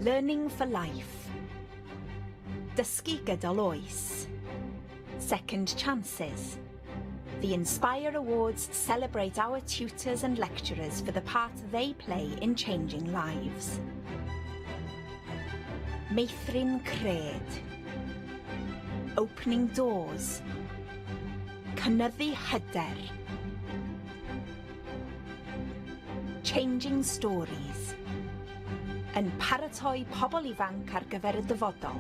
Learning for Life, Dysgu gydol oes, Second Chances. The Inspire Awards celebrate our tutors and lecturers for the part they play in changing lives. Meithrin cred, Opening doors, Cynyddu hyder, Changing stories, yn paratoi pobl ifanc ar gyfer y dyfodol.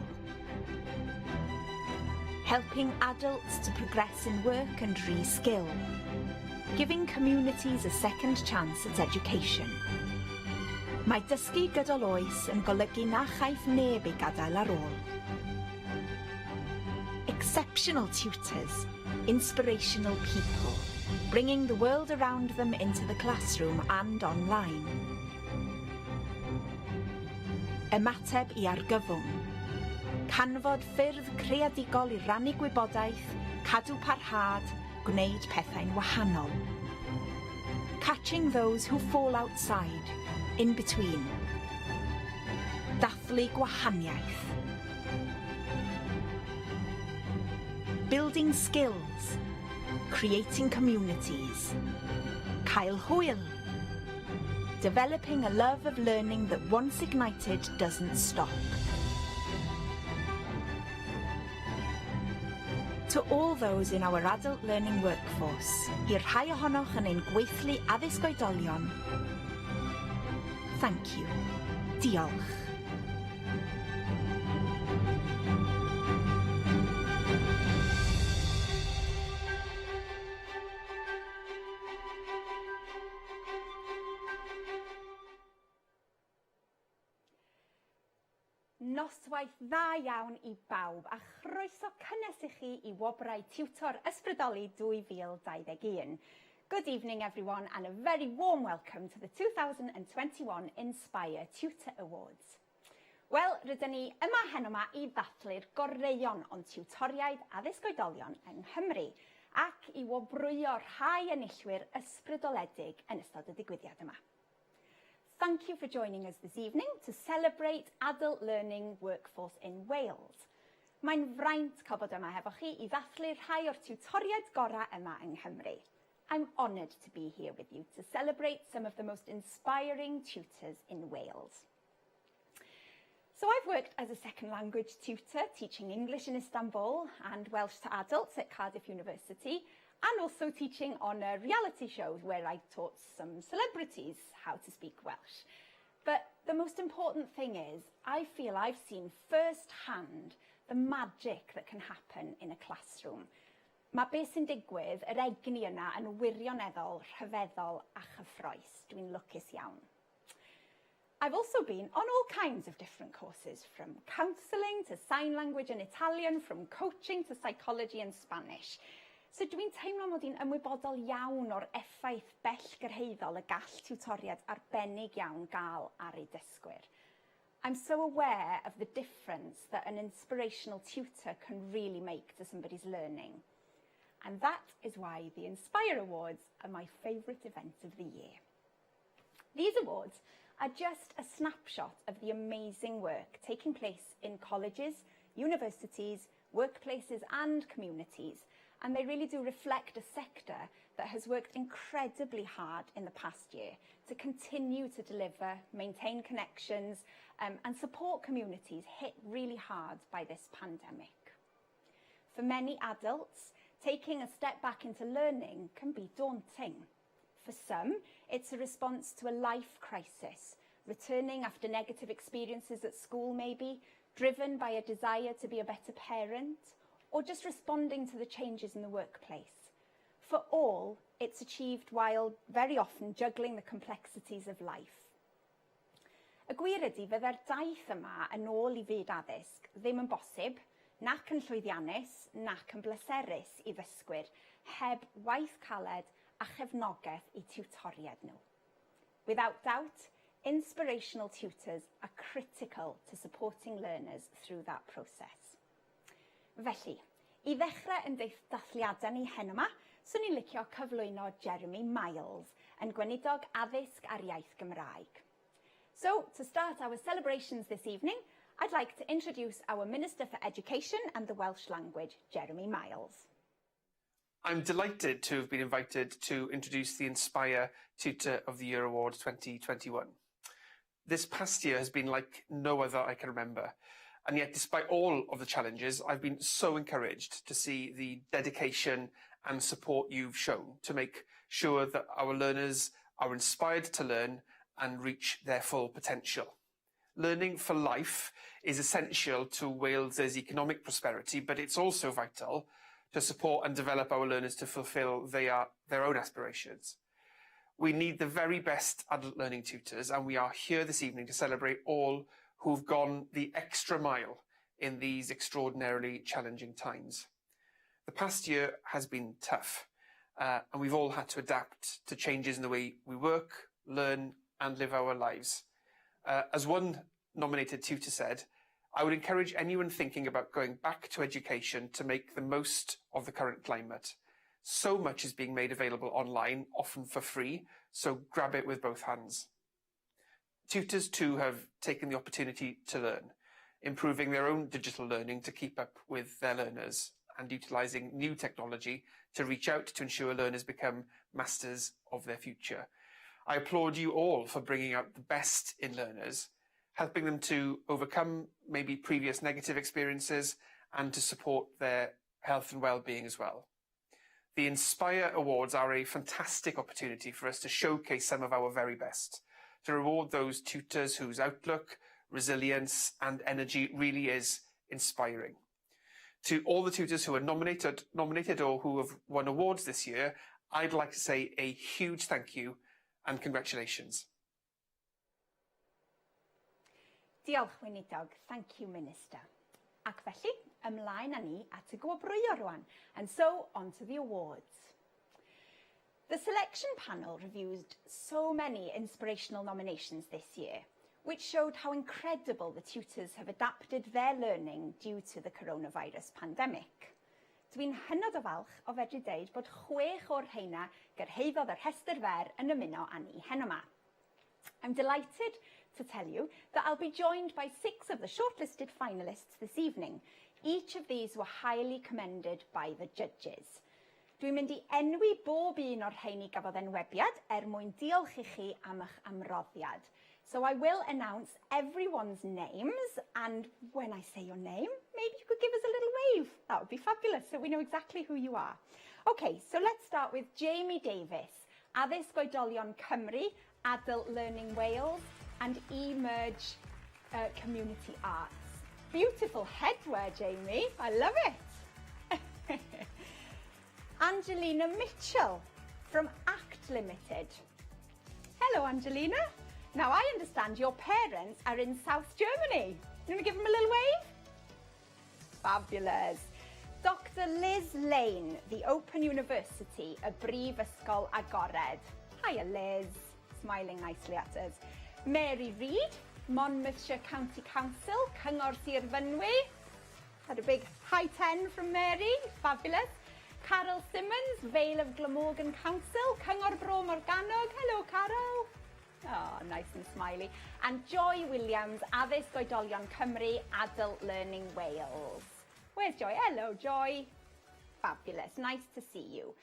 Helping adults to progress in work and re-skill. Giving communities a second chance at education. Mae dysgu gydol oes yn golygu na chaiff neb ei gadael ar ôl. Exceptional tutors, inspirational people, bringing the world around them into the classroom and online. Ymateb i argyfwng. Canfod ffyrdd creadigol i rannu gwybodaeth, cadw parhad, gwneud pethau'n wahanol. Catching those who fall outside, in between. Dathlu gwahaniaeth. Building skills, creating communities. Cael hwyl. Developing a love of learning that once ignited doesn't stop. To all those in our adult learning workforce, i'r rhai ohonoch yn ein gweithlu addysg oedolion, thank you. Diolch. Noswaith dda iawn i bawb a chroeso cynnes i chi i Wobrau Tiwtor Ysbrydoli 2021. Good evening everyone and a very warm welcome to the 2021 Inspire Tutor Awards. Wel, rydyn ni yma heno yma i ddathlu'r goreuon o'n tiwtoriaid addysg oedolion yng Nghymru ac i wobrwyo rhai enillwyr ysbrydoledig yn ystod y digwyddiad yma. Thank you for joining us this evening to celebrate adult learning workforce in Wales. Mae'n fraint cael bod yma hefo chi i ddathlu rhai o'r tiwtoriaid gorau yma yng Nghymru. I'm honoured to be here with you to celebrate some of the most inspiring tutors in Wales. So I've worked as a second language tutor, teaching English in Istanbul and Welsh to adults at Cardiff University, and also teaching on a reality show where I taught some celebrities how to speak Welsh. But the most important thing is, I feel I've seen firsthand the magic that can happen in a classroom. Mae beth sy'n digwydd, yr egni yna yn wirioneddol, rhyfeddol a chyffroes. Dwi'n lwcus iawn. I've also been on all kinds of different courses, from counselling to sign language and Italian, from coaching to psychology and Spanish. So dwi'n teimlo mod i'n ymwybodol iawn o'r effaith bellgyrhaeddol y gall tiwtoriad arbennig iawn gael ar ei dysgwyr. I'm so aware of the difference that an inspirational tutor can really make to somebody's learning. And that is why the Inspire Awards are my favourite event of the year. These awards are just a snapshot of the amazing work taking place in colleges, universities, workplaces and communities, and they really do reflect a sector that has worked incredibly hard in the past year to continue to deliver, maintain connections, and support communities hit really hard by this pandemic. For many adults, taking a step back into learning can be daunting. For some, it's a response to a life crisis, returning after negative experiences at school maybe, driven by a desire to be a better parent, or just responding to the changes in the workplace. For all, it's achieved while very often juggling the complexities of life. Y gwir ydy fydde'r daith yma yn ôl i fyd addysg ddim yn bosib, nac yn llwyddiannus, nac yn bleserus i ddysgwyr, heb waith caled a chefnogaeth i tiwtoriad nhw. Without doubt, inspirational tutors are critical to supporting learners through that process. Felly, i ddechrau yn dathliadau ni heno yma, swn i'n licio cyflwyno Jeremy Miles yn gweinidog addysg ar iaith Gymraeg. So, to start our celebrations this evening, I'd like to introduce our Minister for Education and the Welsh Language, Jeremy Miles. I'm delighted to have been invited to introduce the Inspire Tutor of the Year Awards 2021. This past year has been like no other I can remember, and yet despite all of the challenges, I've been so encouraged to see the dedication and support you've shown to make sure that our learners are inspired to learn and reach their full potential. Learning for life is essential to Wales's economic prosperity, but it's also vital to support and develop our learners to fulfil their own aspirations. We need the very best adult learning tutors, and we are here this evening to celebrate all who've gone the extra mile in these extraordinarily challenging times. The past year has been tough, and we've all had to adapt to changes in the way we work, learn, and live our lives. As one nominated tutor said, I would encourage anyone thinking about going back to education to make the most of the current climate. So much is being made available online, often for free, so grab it with both hands. Tutors too have taken the opportunity to learn, improving their own digital learning to keep up with their learners and utilising new technology to reach out to ensure learners become masters of their future. I applaud you all for bringing out the best in learners, helping them to overcome maybe previous negative experiences and to support their health and well-being as well. The Inspire Awards are a fantastic opportunity for us to showcase some of our very best, to reward those tutors whose outlook, resilience and energy really is inspiring. To all the tutors who are nominated or who have won awards this year, I'd like to say a huge thank you and congratulations. Diolch Weinidog, thank you Minister. Ac felly, ymlaen â ni at y gwobrwyo rwan, and so on to the awards. The selection panel reviewed so many inspirational nominations this year, which showed how incredible the tutors have adapted their learning due to the coronavirus pandemic. Dwi'n hynod o falch o fedru deud bod 6 o'r rheina gyrhaeddodd yr rhestr fer yn ymuno â ni heno 'ma. I'm delighted to tell you that I'll be joined by 6 of the shortlisted finalists this evening. Each of these were highly commended by the judges. Dwi'n mynd I enwi bob un o'r rhein I gafodd enwebiad mwyn diolch I chi am eich amroddiad. So I will announce everyone's names, and when I say your name, maybe you could give us a little wave. That would be fabulous, so we know exactly who you are. Okay, so let's start with Jamie Davis, Addysg Oedolion Cymru, Adult Learning Wales, and Emerge Community Arts. Beautiful headwear, Jamie. I love it. Angelina Mitchell from ACT Limited. Hello, Angelina. Now, I understand your parents are in South Germany. You want to give them a little wave? Fabulous. Dr Liz Lane, the Open University, y Brifysgol Agored. Hiya, Liz. Smiling nicely at us. Mary Reid, Monmouthshire County Council, Cyngor Sir Fynwy. Had a big high 10 from Mary. Fabulous. Carol Simmons, Vale of Glamorgan Council, Cyngor Bro Morgannwg. Hello, Carol. Oh, nice and smiley. And Joy Williams, Addysg Oedolion Cymru, Adult Learning Wales. Where's Joy? Hello, Joy. Fabulous. Nice to see you.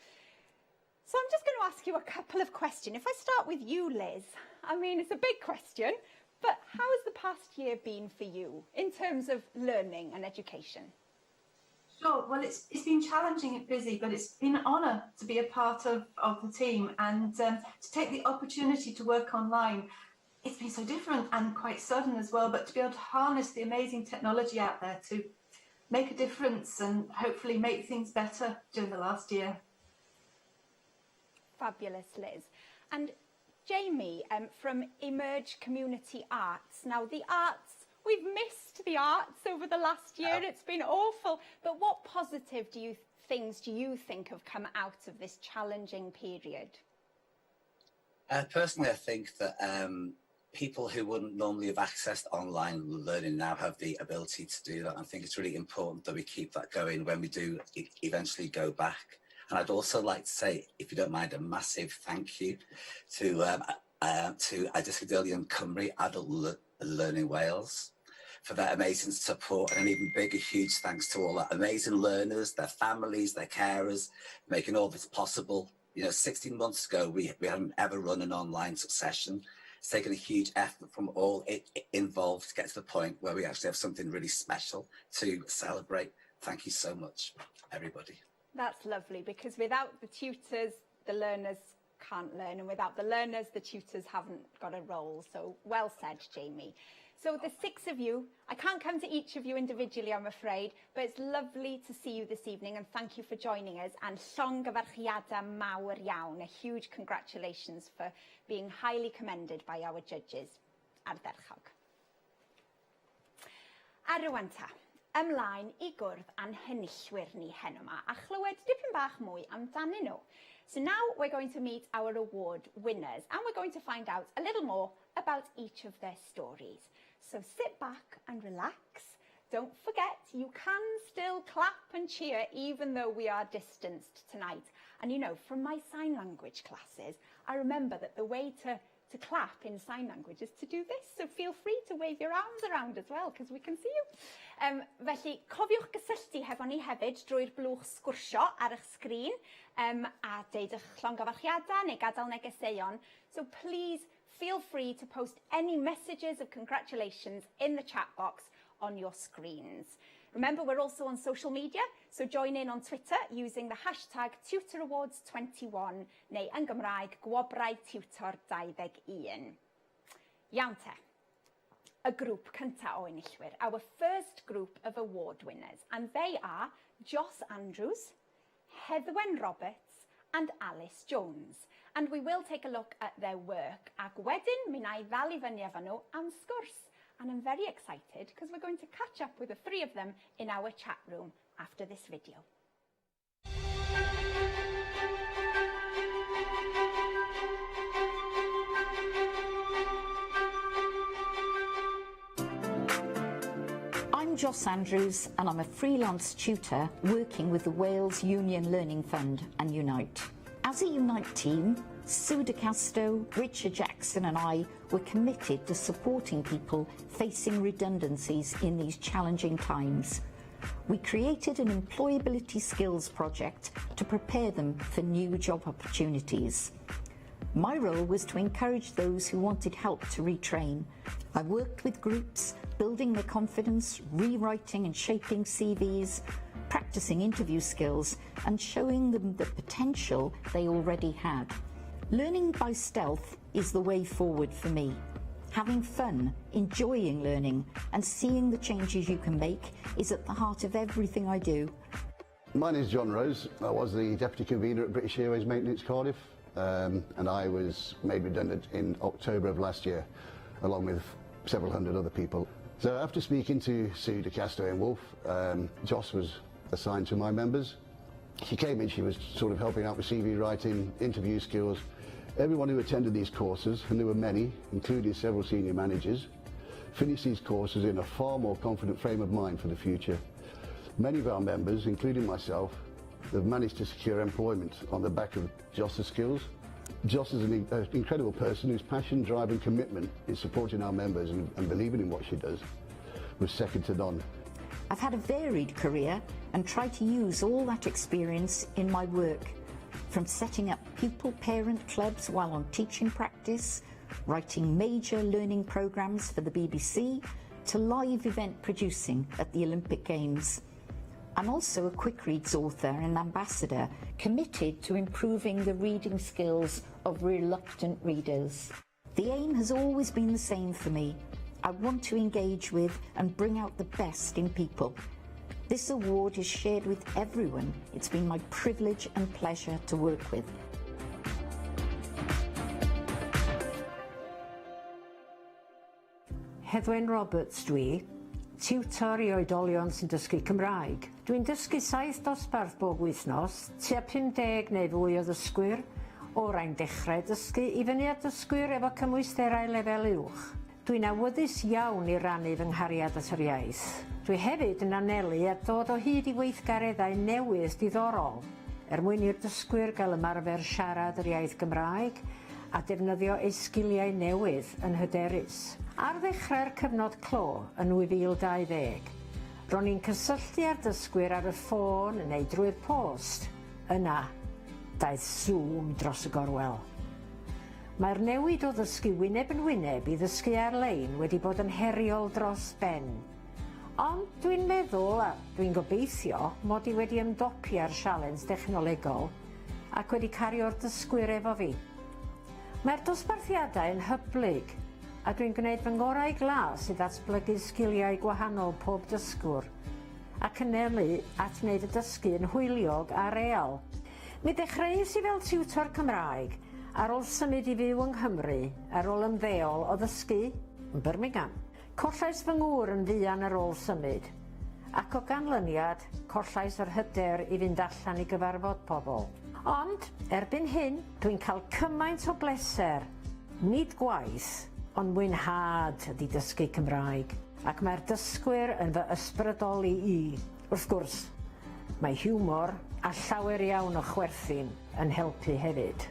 So I'm just going to ask you a couple of questions. If I start with you, Liz, I mean, it's a big question, but how has the past year been for you in terms of learning and education? Sure. Well, it's been challenging and busy, but it's been an honour to be a part of the team and to take the opportunity to work online. It's been so different and quite sudden as well, but to be able to harness the amazing technology out there to make a difference and hopefully make things better during the last year. Fabulous, Liz. And Jamie, from Emerge Community Arts. Now, the arts, we've missed the arts over the last year. It's been awful. But what positive things do you think have come out of this challenging period? Personally, I think that people who wouldn't normally have accessed online learning now have the ability to do that. I think it's really important that we keep that going when we do eventually go back. And I'd also like to say, if you don't mind, a massive thank you to to Ysbrydolion Cymru Adult Learning Wales for their amazing support, and an even bigger huge thanks to all our amazing learners, their families, their carers, making all this possible. You know, 16 months ago, we hadn't ever run an online session. It's taken a huge effort from all involved to get to the point where we actually have something really special to celebrate. Thank you so much, everybody. That's lovely, because without the tutors, the learners can't learn, and without the learners, the tutors haven't got a role. So well said, Jamie. So the 6 of you, I can't come to each of you individually, I'm afraid, but it's lovely to see you this evening, and thank you for joining us. And llongyfarchiadau mawr iawn, a huge congratulations for being highly commended by our judges. Ardderchog. A rwan ta, ymlaen I gwrdd a'n henillwyr ni heno yma, a chlywed dipyn bach mwy amdanyn nhw. So now we're going to meet our award winners, and we're going to find out a little more about each of their stories. So sit back and relax. Don't forget, you can still clap and cheer even though we are distanced tonight. And you know, from my sign language classes, I remember that the way to clap in sign language is to do this. So feel free to wave your arms around as well, because we can see you. Felly, cofiwch gysylltu hefo ni hefyd drwy'r blwch sgwrsio ar eich sgrin a deud eich llongyfarchiadau neu gadael negeseuon. So please feel free to post any messages of congratulations in the chat box on your screens. Remember, we're also on social media, so join in on Twitter using the hashtag Tutor Awards 21 neu yn Gymraeg Gwobrau Tiwtoriaid. Iawn te, y grŵp cynta o enillwyr, our first group of award winners, and they are Joss Andrews, Heddwen Roberts and Alice Jones. And we will take a look at their work, ac wedyn mi na I ddal I fyny efo nhw am sgwrs. And I'm very excited because we're going to catch up with the 3 of them in our chat room after this video. I'm Joss Andrews, and I'm a freelance tutor working with the Wales Union Learning Fund and Unite. As a Unite team, Sue DeCasto, Richard Jackson and I were committed to supporting people facing redundancies in these challenging times. We created an employability skills project to prepare them for new job opportunities. My role was to encourage those who wanted help to retrain. I worked with groups, building their confidence, rewriting and shaping CVs, practicing interview skills and showing them the potential they already had. Learning by stealth is the way forward for me. Having fun, enjoying learning and seeing the changes you can make is at the heart of everything I do. My name is John Rose. I was the Deputy Convener at British Airways Maintenance Cardiff, and I was made redundant in October of last year, along with several hundred other people. So after speaking to Sue DeCasto and Wolf, Joss was assigned to my members. She came in, she was sort of helping out with CV writing, interview skills. Everyone who attended these courses, and there were many, including several senior managers, finished these courses in a far more confident frame of mind for the future. Many of our members, including myself, have managed to secure employment on the back of Joss's skills. Joss is an incredible person whose passion, drive and commitment in supporting our members and believing in what she does was second to none. I've had a varied career and tried to use all that experience in my work, from setting up pupil-parent clubs while on teaching practice, writing major learning programmes for the BBC, to live event producing at the Olympic Games. I'm also a quick reads author and ambassador, committed to improving the reading skills of reluctant readers. The aim has always been the same for me. I want to engage with and bring out the best in people. This award is shared with everyone. It's been my privilege and pleasure to work with. Heddwen Roberts dwi, tiwtor I oedolion sy'n dysgu Cymraeg. Dwi'n dysgu 7 dosbarth bob wythnos, tua 50 neu fwy o ddysgwyr, o rhain dechrau dysgu I fyny at dysgwyr efo cymwysterau lefel uwch. Dwi'n awyddus iawn I rannu fy nghariad at yr iaith. Dwi hefyd yn anelu at dod o hyd I weithgareddau newydd diddorol, mwyn i'r dysgwyr gael ymarfer siarad yr iaith Gymraeg, a defnyddio ei sgiliau newydd yn hyderus. Ar ddechrau'r cyfnod clo yn 2020, ro'n ni'n cysylltu â'r dysgwyr ar y ffôn neu drwy'r post. Yna, daeth Zoom dros y gorwel. Mae'r newid o ddysgu wyneb yn wyneb i ddysgu ar-lein wedi bod yn heriol dros ben. Ond dwi'n meddwl a dwi'n gobeithio mod i wedi ymdopi ar sialens dechnolegol ac wedi cario'r dysgwyr efo fi. Mae'r dosbarthiadau yn hyblyg a dwi'n gwneud fy ngorau glas i ddatblygu sgiliau gwahanol pob dysgwr ac yn elu at wneud y dysgu yn hwyliog a real. Mi dechreuais i fel tiwtor Cymraeg ar ôl symud i fyw yng Nghymru ar ôl ymddeol o ddysgu yn Birmingham. Collais fy ngŵr yn fuan ar ôl symud ac o ganlyniad collais yr hyder i fynd allan i gyfarfod pobl. Ond erbyn hyn dwi'n cael cymaint o bleser, nid gwaith, ond mwynhad ydi dysgu Cymraeg ac mae'r dysgwyr yn fy ysbrydoli i. Wrth gwrs, mae hiwmor a llawer iawn o chwerthin yn helpu hefyd.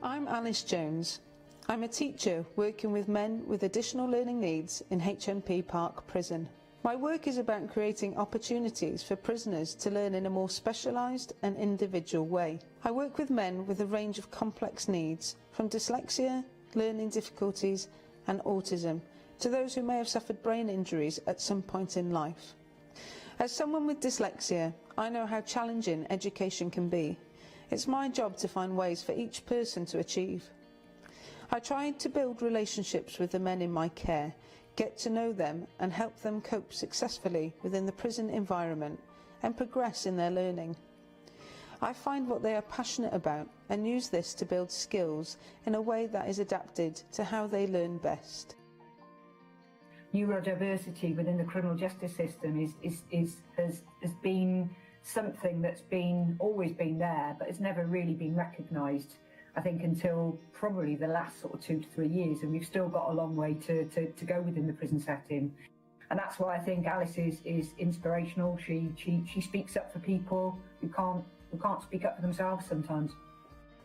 I'm Alice Jones. I'm a teacher working with men with additional learning needs in HMP Park Prison. My work is about creating opportunities for prisoners to learn in a more specialised and individual way. I work with men with a range of complex needs, from dyslexia, learning difficulties and autism, to those who may have suffered brain injuries at some point in life. As someone with dyslexia, I know how challenging education can be. It's my job to find ways for each person to achieve. I try to build relationships with the men in my care, get to know them and help them cope successfully within the prison environment and progress in their learning. I find what they are passionate about and use this to build skills in a way that is adapted to how they learn best. Neurodiversity within the criminal justice system has been something that's always been there, but it's never really been recognised, I think, until probably the last sort of 2 to 3 years, and we've still got a long way to go within the prison setting. And that's why I think Alice is inspirational. She speaks up for people who can't speak up for themselves sometimes.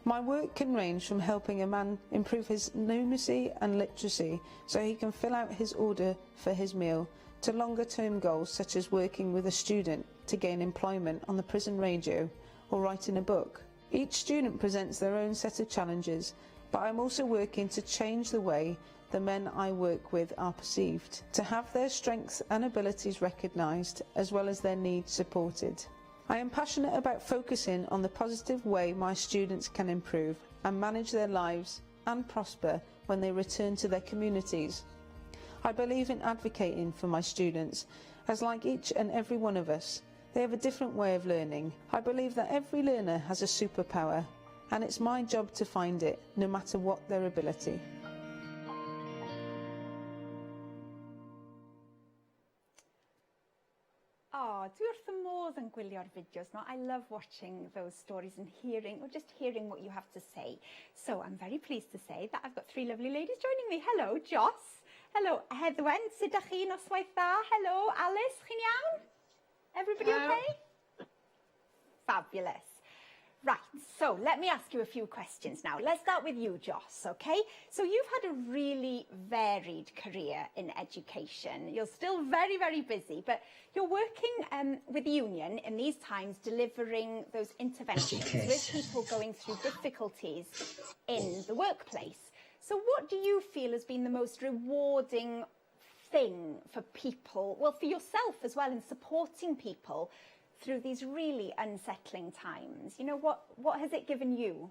My work can range from helping a man improve his numeracy and literacy so he can fill out his order for his meal, to longer term goals such as working with a student to gain employment on the prison radio or writing a book. Each student presents their own set of challenges, but I'm also working to change the way the men I work with are perceived, to have their strengths and abilities recognised as well as their needs supported. I am passionate about focusing on the positive way my students can improve and manage their lives and prosper when they return to their communities. I believe in advocating for my students, as like each and every one of us, they have a different way of learning. I believe that every learner has a superpower, and it's my job to find it, no matter what their ability. Dwi wrth fy modd yn gwylio'r fideos yma. I love watching those stories and hearing what you have to say. So I'm very pleased to say that I've got 3 lovely ladies joining me. Hello, Joss. Hello, Heddwen. Sut ydych chi, noswaith dda? Hello, Alice. Chi'n iawn? Everybody okay? Fabulous. Right, so let me ask you a few questions now. Let's start with you, Joss, okay? So you've had a really varied career in education. You're still very, very busy, but you're working with the union in these times, delivering those interventions with people going through difficulties in the workplace. So what do you feel has been the most rewarding thing for people, well, for yourself as well, in supporting people through these really unsettling times? You know, what has it given you?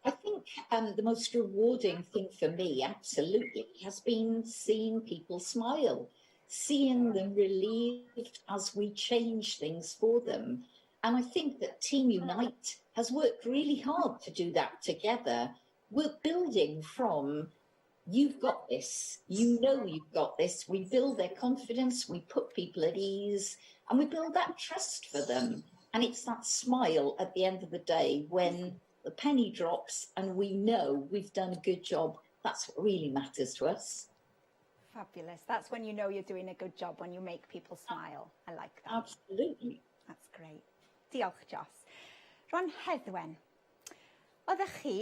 I think the most rewarding thing for me, absolutely, has been seeing people smile, seeing them relieved as we change things for them. And I think that Team Unite has worked really hard to do that together. We're building from, you've got this, you know you've got this. We build their confidence, we put people at ease, and we build that trust for them. And it's that smile at the end of the day when the penny drops and we know we've done a good job. That's what really matters to us. fabulous. That's when you know you're doing a good job, when you make people smile. I like that. Absolutely. That's great. Diolch, Joss. Rwan Heddwen, oeddech chi,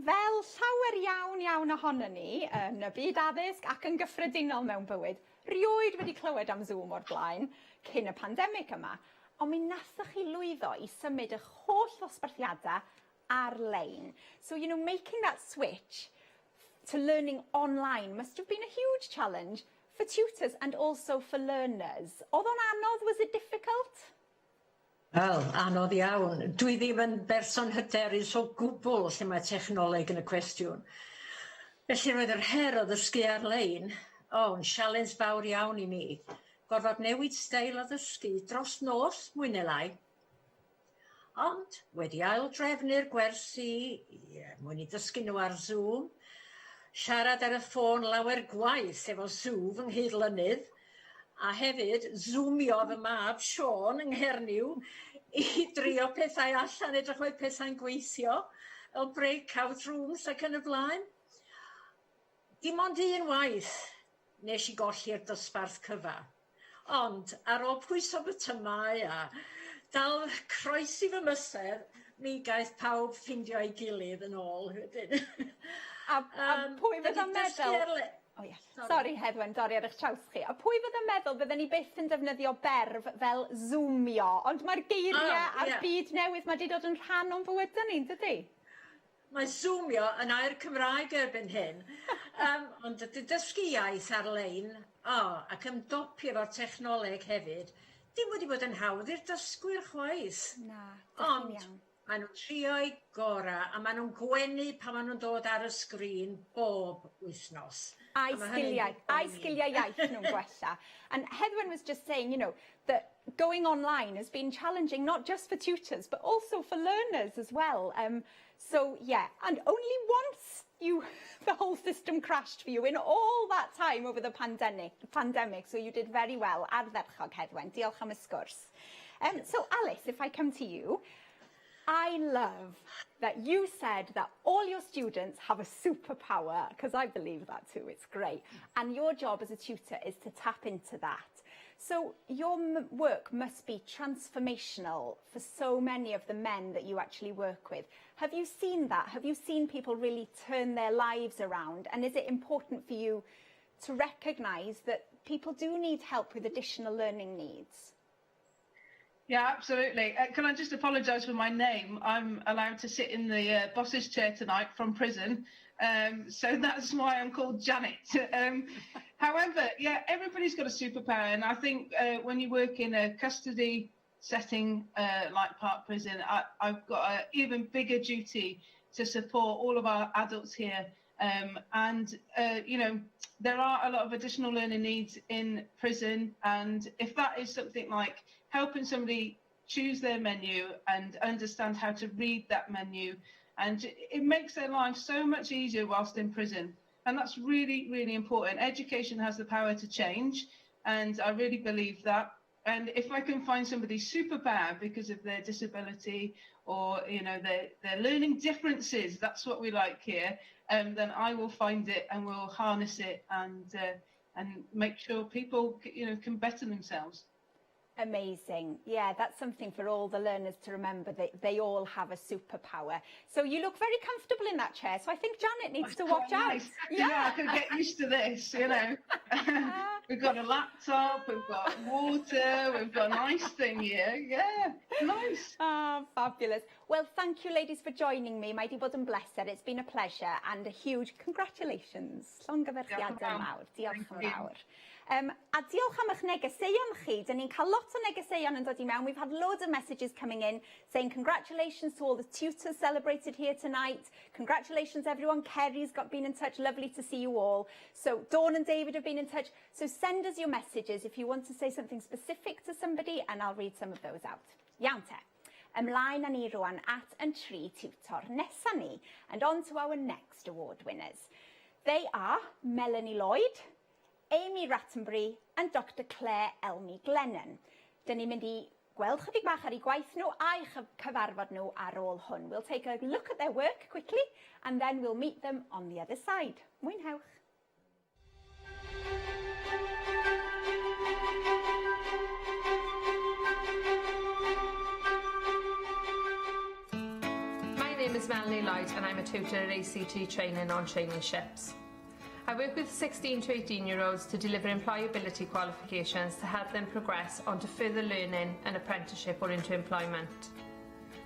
fel llawer iawn ohono ni yn y byd addysg ac yn gyffredinol mewn bywyd, rioed wedi clywed am Zoom o'r blaen cyn y pandemig yma, ond mi nathoch chi lwyddo i symud eich holl ddosbarthiadau ar-lein. So, you know, making that switch to learning online must have been a huge challenge for tutors and also for learners. Oedd o'n anodd? Was it difficult? Wel, anodd iawn. Dwi ddim yn berson hyderus o gwbl lle mae technoleg yn y cwestiwn. Felly roedd yr her o ddysgu ar-lein, yn sialens fawr iawn i mi. Gorfod newid steil o ddysgu dros nos, mwy neu lai. Ond wedi ail-drefnu'r gwersi, mwyn i ddysgu nhw ar Zoom, siarad ar y ffôn lawer gwaith efo Zoom yng Nghydlynydd, a hefyd zoomio fy mab Siôn yng Nghernyw i drio pethau allan, edrych oedd pethau'n gweithio, fel breakout rooms ac yn y blaen. Dim ond un waith nes i golli'r dosbarth cyfa, ond ar ôl pwyso bytymau a dal croesi fy mysedd, mi gaeth pawb ffindio ei gilydd yn ôl. A pwy fydd yn meddwl? Oh, yeah. Sorry, Heddwen, dorri ar eich traws chi. A pwy fydd yn meddwl bydden ni byth yn defnyddio berf fel zoomio, ond mae'r geiriau a'r byd newydd mae wedi dod yn rhan o'n bywydau ni, dydy? Mae zoomio yn air Cymraeg erbyn hyn, ond dysgu iaith ar-lein, ac ymdopi efo'r technoleg hefyd, dim wedi bod yn hawdd i'r dysgwyr chwaith. Na, ond maen nhw'n trio'u gorau a maen nhw'n gwenu pan maen nhw'n dod ar y sgrin bob wythnos. A'i sgiliau iaith nhw'n gwella. And Heddwen was just saying, you know, that going online has been challenging not just for tutors, but also for learners as well. So, yeah, and only once the whole system crashed for you in all that time over the pandemic, so you did very well. Ardderchog, Heddwen. Diolch am y sgwrs. So, Alice, if I come to you, I love that you said that all your students have a superpower, because I believe that too, it's great. And your job as a tutor is to tap into that. So your work must be transformational for so many of the men that you actually work with. Have you seen that? Have you seen people really turn their lives around? And is it important for you to recognise that people do need help with additional learning needs? Yeah, absolutely. Can I just apologise for my name? I'm allowed to sit in the boss's chair tonight from prison, so that's why I'm called Janet. However, yeah, everybody's got a superpower, and I think when you work in a custody setting like Park Prison, I've got an even bigger duty to support all of our adults here. You know, there are a lot of additional learning needs in prison, and if that is something like helping somebody choose their menu and understand how to read that menu, and it makes their life so much easier whilst in prison. And that's really, really important. Education has the power to change, and I really believe that. And if I can find somebody's superpower because of their disability or, you know, their learning differences, that's what we like here, then I will find it and we'll harness it and make sure people, you know, can better themselves. Amazing. Yeah, that's something for all the learners to remember, that they all have a superpower. So you look very comfortable in that chair, so I think Janet needs to watch out. Nice. Yeah, I can get used to this, you know. We've got a laptop, we've got water, we've got a nice thing here. Yeah, nice. Fabulous. Well, thank you, ladies, for joining me. Mae di bod yn bleser. It's been a pleasure and a huge congratulations. Llongyfarchiadau mawr. Diolch yn fawr. A diolch am eich negeseuon chi. Dyn ni'n cael lot o negeseuon yn dod I mewn. We've had loads of messages coming in saying congratulations to all the tutors celebrated here tonight. Congratulations everyone. Kerry's been in touch. Lovely to see you all. So Dawn and David have been in touch. So send us your messages if you want to say something specific to somebody, and I'll read some of those out. Iawn te. Ymlaen â ni rwan at yn tri tutor nesa ni, and on to our next award winners. They are Melanie Lloyd, Amy Rattenbury and Dr Claire Elmy Glennon. Dyn ni'n mynd I gweld chydig bach ar eu gwaith nhw a'i cyfarfod nhw ar ôl hwn. We'll take a look at their work quickly and then we'll meet them on the other side. Mwynhewch. Melanie Lloyd and I'm a tutor at ACT training on traineeships. I work with 16 to 18-year-olds to deliver employability qualifications to help them progress onto further learning, an apprenticeship or into employment.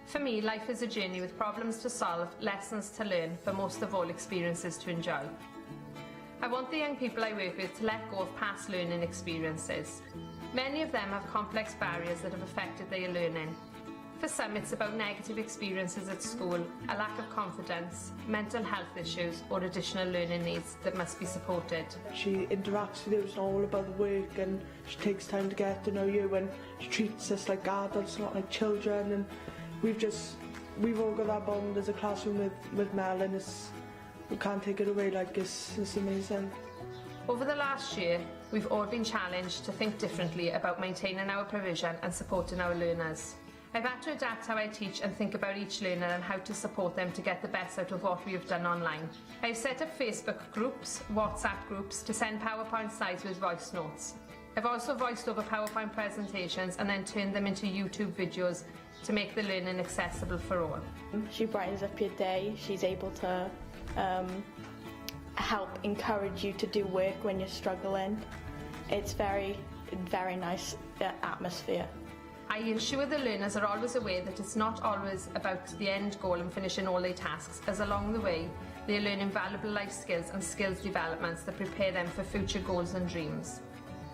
For me, life is a journey with problems to solve, lessons to learn, but most of all experiences to enjoy. I want the young people I work with to let go of past learning experiences. Many of them have complex barriers that have affected their learning. For some, it's about negative experiences at school, a lack of confidence, mental health issues or additional learning needs that must be supported. She interacts with you, it's all about the work, and she takes time to get to know you, and she treats us like adults, not like children, and we've all got that bond as a classroom with Mel, and we can't take it away. Like it's amazing. Over the last year, we've all been challenged to think differently about maintaining our provision and supporting our learners. I've had to adapt how I teach and think about each learner and how to support them to get the best out of what we have done online. I've set up Facebook groups, WhatsApp groups to send PowerPoint slides with voice notes. I've also voiced over PowerPoint presentations and then turned them into YouTube videos to make the learning accessible for all. She brightens up your day. She's able to help encourage you to do work when you're struggling. It's very, very nice atmosphere. I ensure the learners are always aware that it's not always about the end goal and finishing all their tasks, as along the way they are learning valuable life skills and skills developments that prepare them for future goals and dreams.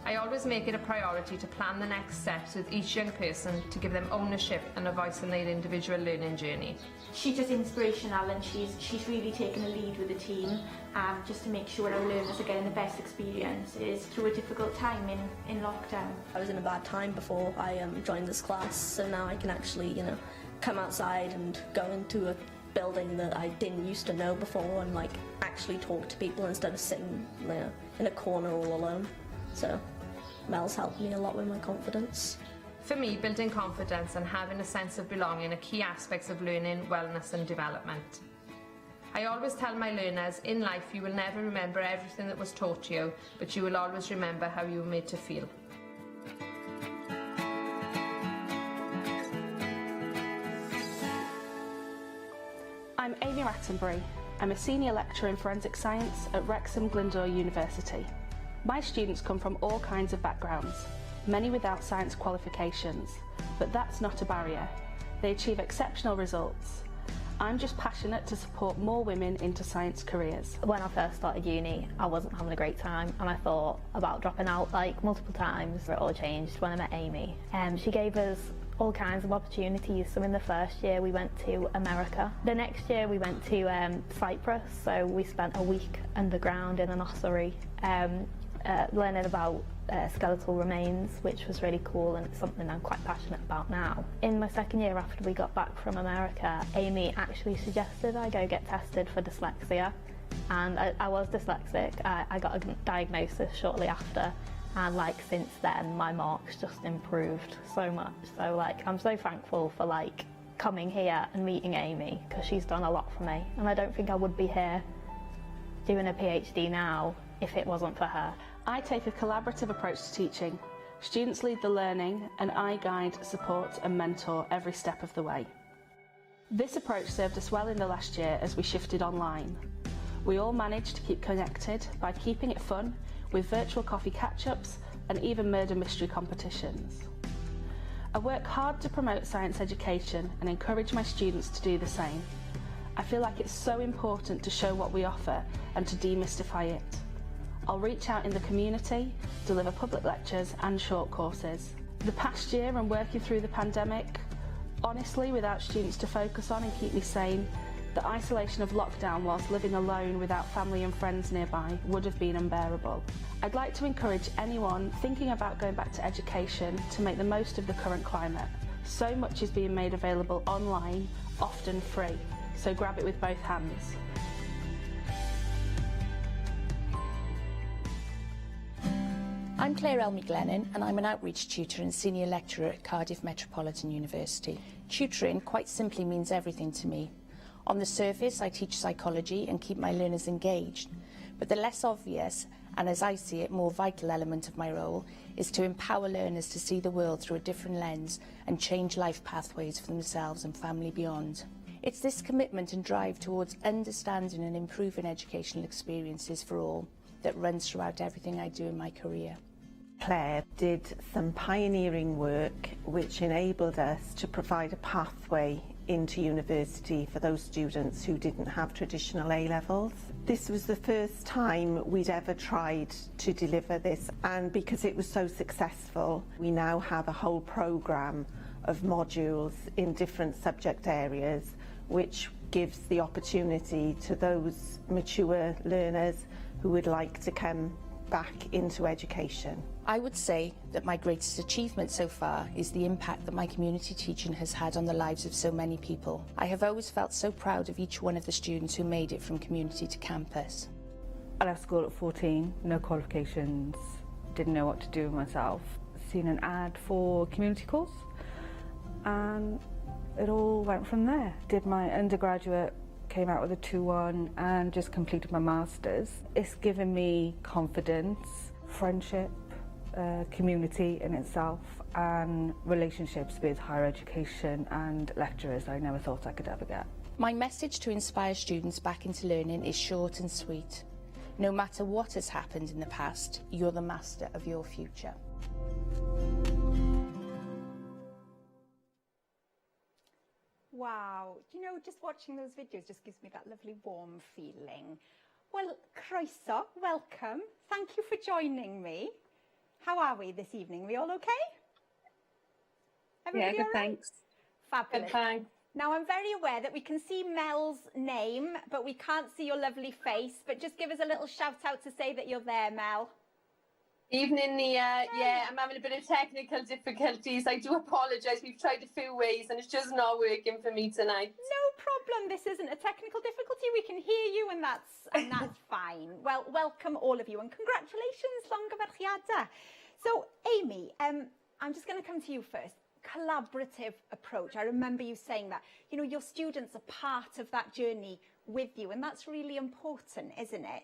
I always make it a priority to plan the next steps with each young person to give them ownership and a voice in their individual learning journey. She's just inspirational, and she's really taken a lead with the team just to make sure our learners are getting the best experiences through a difficult time in lockdown. I was in a bad time before I joined this class, so now I can actually, come outside and go into a building that I didn't used to know before and actually talk to people instead of sitting in a corner all alone. So Mel's helped me a lot with my confidence. For me, building confidence and having a sense of belonging are key aspects of learning, wellness and development. I always tell my learners, in life you will never remember everything that was taught to you, but you will always remember how you were made to feel. I'm Amy Rattenbury. I'm a senior lecturer in forensic science at Wrexham Glyndŵr University. My students come from all kinds of backgrounds, many without science qualifications, but that's not a barrier. They achieve exceptional results. I'm just passionate to support more women into science careers. When I first started uni, I wasn't having a great time and I thought about dropping out multiple times. It all changed when I met Amy. She gave us all kinds of opportunities. So in the first year we went to America. The next year we went to Cyprus, so we spent a week underground in an ossuary learning about skeletal remains, which was really cool, and it's something I'm quite passionate about now. In my second year after we got back from America, Amy actually suggested I go get tested for dyslexia, and I was dyslexic. I got a diagnosis shortly after, and since then my marks just improved so much. So I'm so thankful for coming here and meeting Amy, because she's done a lot for me, and I don't think I would be here doing a PhD now if it wasn't for her. I take a collaborative approach to teaching. Students lead the learning and I guide, support and mentor every step of the way. This approach served us well in the last year as we shifted online. We all managed to keep connected by keeping it fun with virtual coffee catch-ups and even murder mystery competitions. I work hard to promote science education and encourage my students to do the same. I feel like it's so important to show what we offer and to demystify it. I'll reach out in the community, deliver public lectures and short courses. The past year and working through the pandemic, honestly, without students to focus on and keep me sane, the isolation of lockdown whilst living alone without family and friends nearby would have been unbearable. I'd like to encourage anyone thinking about going back to education to make the most of the current climate. So much is being made available online, often free, so grab it with both hands. I'm Claire Elmy Glennon and I'm an outreach tutor and senior lecturer at Cardiff Metropolitan University. Tutoring quite simply means everything to me. On the surface, I teach psychology and keep my learners engaged, but the less obvious, and as I see it, more vital element of my role is to empower learners to see the world through a different lens and change life pathways for themselves and family beyond. It's this commitment and drive towards understanding and improving educational experiences for all that runs throughout everything I do in my career. Claire did some pioneering work which enabled us to provide a pathway into university for those students who didn't have traditional A-levels. This was the first time we'd ever tried to deliver this, and because it was so successful, we now have a whole programme of modules in different subject areas which gives the opportunity to those mature learners who would like to come back into education. I would say that my greatest achievement so far is the impact that my community teaching has had on the lives of so many people. I have always felt so proud of each one of the students who made it from community to campus. I left school at 14, no qualifications, didn't know what to do with myself. Seen an ad for community course and it all went from there. Did my undergraduate, came out with a 2-1 and just completed my master's. It's given me confidence, friendship, community in itself and relationships with higher education and lecturers I never thought I could ever get. My message to inspire students back into learning is short and sweet. No matter what has happened in the past, you're the master of your future. Wow, you know, just watching those videos just gives me that lovely warm feeling. Well, croeso, welcome. Thank you for joining me. How are we this evening? We all okay? Everybody yeah, good, all right? thanks. Fabulous. Good, thanks. Now, I'm very aware that we can see Mel's name, but we can't see your lovely face. But just give us a little shout out to say that you're there, Mel. Evening, Nia. Yeah, I'm having a bit of technical difficulties. I do apologise. We've tried a few ways and it's just not working for me tonight. No problem. This isn't a technical difficulty. We can hear you and that's fine. Well, welcome all of you and congratulations, llongyfarchiadau. So, Amy, I'm just going to come to you first. Collaborative approach. I remember you saying that, you know, your students are part of that journey with you and that's really important, isn't it?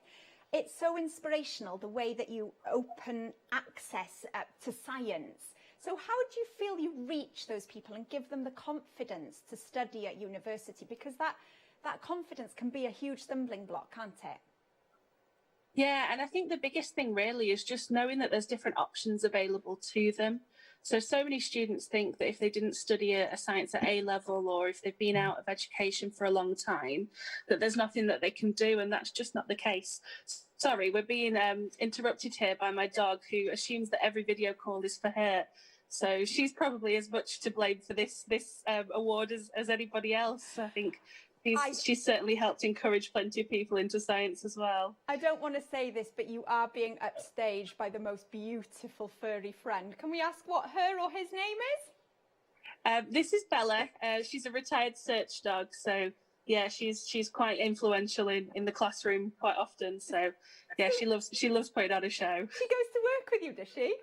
It's so inspirational, the way that you open access to science. So how do you feel you reach those people and give them the confidence to study at university? Because that confidence can be a huge stumbling block, can't it? Yeah, and I think the biggest thing really is just knowing that there's different options available to them. So many students think that if they didn't study a science at A-level or if they've been out of education for a long time, that there's nothing that they can do, and that's just not the case. Sorry, we're being interrupted here by my dog who assumes that every video call is for her. So she's probably as much to blame for this award as anybody else. I think she's certainly helped encourage plenty of people into science as well. I don't want to say this, but you are being upstaged by the most beautiful furry friend. Can we ask what her or his name is? This is Bella. She's a retired search dog, so yeah, she's quite influential in the classroom quite often. So yeah, she loves putting on a show. She goes to work with you, does she?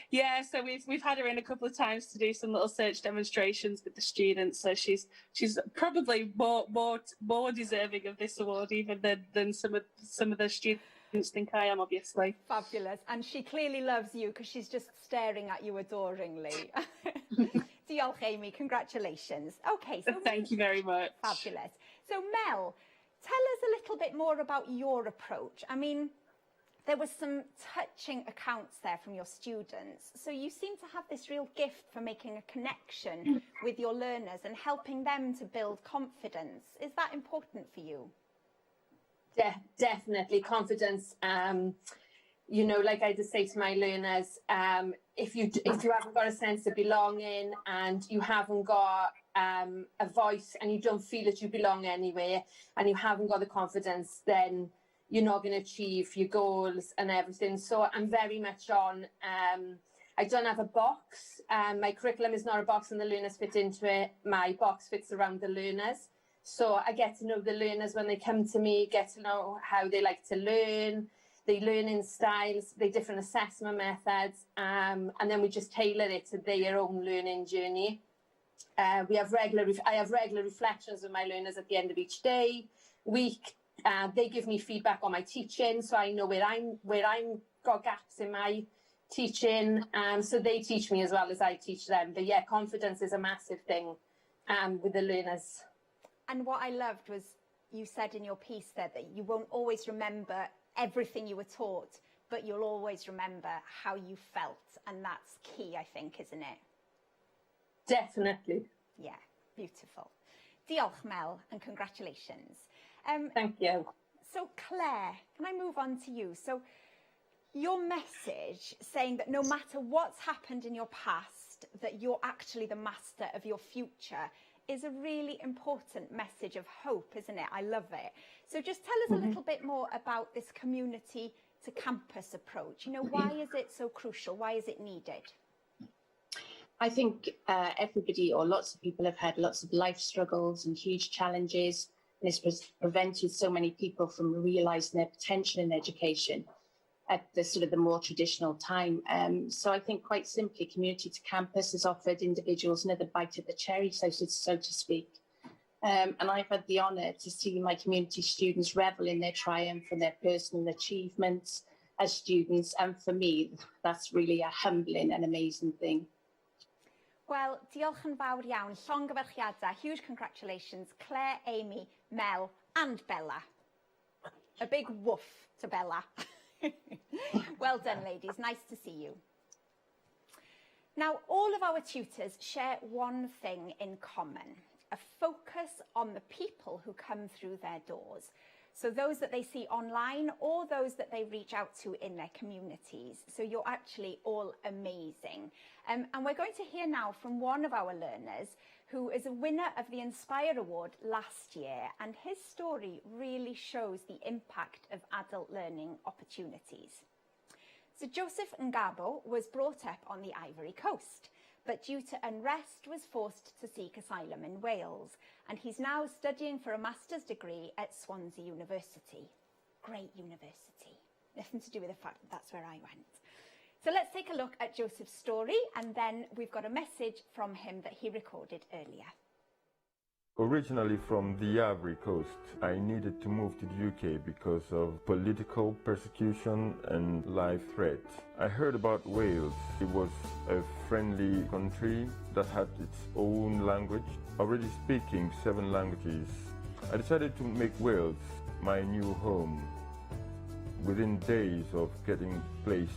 Yeah, so we've had her in a couple of times to do some little search demonstrations with the students. So she's probably more deserving of this award even than some of the students think I am, obviously. Fabulous, and she clearly loves you because she's just staring at you adoringly. Diolch, Amy. Congratulations. Okay, so thank you very much. Fabulous. So Mel, tell us a little bit more about your approach. I mean, there was some touching accounts there from your students. So you seem to have this real gift for making a connection with your learners and helping them to build confidence. Is that important for you? Definitely. Confidence. You know, like I just say to my learners, if you haven't got a sense of belonging and you haven't got a voice and you don't feel that you belong anywhere and you haven't got the confidence, then you're not going to achieve your goals and everything. So I'm very much on, I don't have a box. My curriculum is not a box and the learners fit into it. My box fits around the learners. So I get to know the learners when they come to me, get to know how they like to learn, the learning styles, the different assessment methods, and then we just tailor it to their own learning journey. I have regular reflections with my learners at the end of each day, week. They give me feedback on my teaching, so I know where I'm got gaps in my teaching. So they teach me as well as I teach them. But yeah, confidence is a massive thing with the learners. And what I loved was you said in your piece there that you won't always remember everything you were taught, but you'll always remember how you felt. And that's key, I think, isn't it? Definitely. Yeah, beautiful. Diolch, Mel, and congratulations. Thank you. So, Claire, can I move on to you? So, your message saying that no matter what's happened in your past, that you're actually the master of your future is a really important message of hope, isn't it? I love it. So just tell us a little bit more about this community to campus approach. You know, why is it so crucial? Why is it needed? I think everybody or lots of people have had lots of life struggles and huge challenges, and it's prevented so many people from realising their potential in education at the sort of the more traditional time. So I think quite simply, community to campus has offered individuals another bite at the cherry, so to speak. And I've had the honour to see my community students revel in their triumph and their personal achievements as students. And for me, that's really a humbling and amazing thing. Well, diolch yn fawr iawn. Llongyfarchiadau. Huge congratulations, Claire, Amy, Mel and Bella. A big woof to Bella. Well done, ladies. Nice to see you. Now, all of our tutors share one thing in common, a focus on the people who come through their doors. So those that they see online or those that they reach out to in their communities. So you're actually all amazing. And we're going to hear now from one of our learners who is a winner of the Inspire Award last year, and his story really shows the impact of adult learning opportunities. So Joseph Ngabo was brought up on the Ivory Coast, but due to unrest was forced to seek asylum in Wales, and he's now studying for a master's degree at Swansea University. Great university. Nothing to do with the fact that that's where I went. So let's take a look at Joseph's story, and then we've got a message from him that he recorded earlier. Originally from the Ivory Coast, I needed to move to the UK because of political persecution and life threats. I heard about Wales. It was a friendly country that had its own language. Already speaking 7 languages, I decided to make Wales my new home. Within days of getting placed,